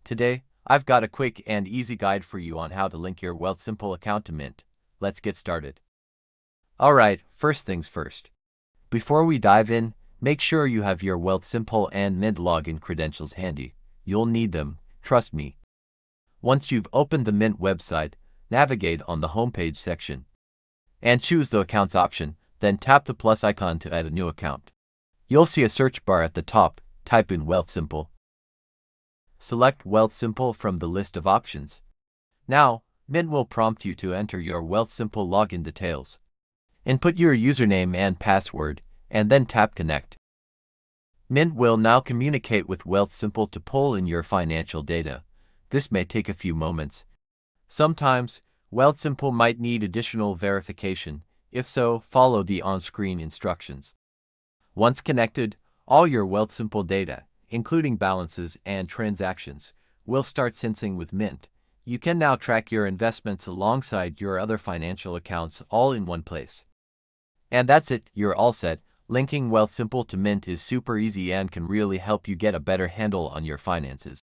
Today, I've got a quick and easy guide for you on how to link your Wealthsimple account to Mint. Let's get started. Alright, first things first. Before we dive in, make sure you have your Wealthsimple and Mint login credentials handy. You'll need them, trust me. Once you've opened the Mint website, navigate on the homepage section and choose the Accounts option, then tap the plus icon to add a new account. You'll see a search bar at the top. Type in Wealthsimple. Select Wealthsimple from the list of options. Now, Mint will prompt you to enter your Wealthsimple login details. Input your username and password, and then tap Connect. Mint will now communicate with Wealthsimple to pull in your financial data. This may take a few moments. Sometimes, Wealthsimple might need additional verification. If so, follow the on-screen instructions. Once connected, all your Wealthsimple data, including balances and transactions, will start syncing with Mint. You can now track your investments alongside your other financial accounts all in one place. And that's it, you're all set. Linking Wealthsimple to Mint is super easy and can really help you get a better handle on your finances.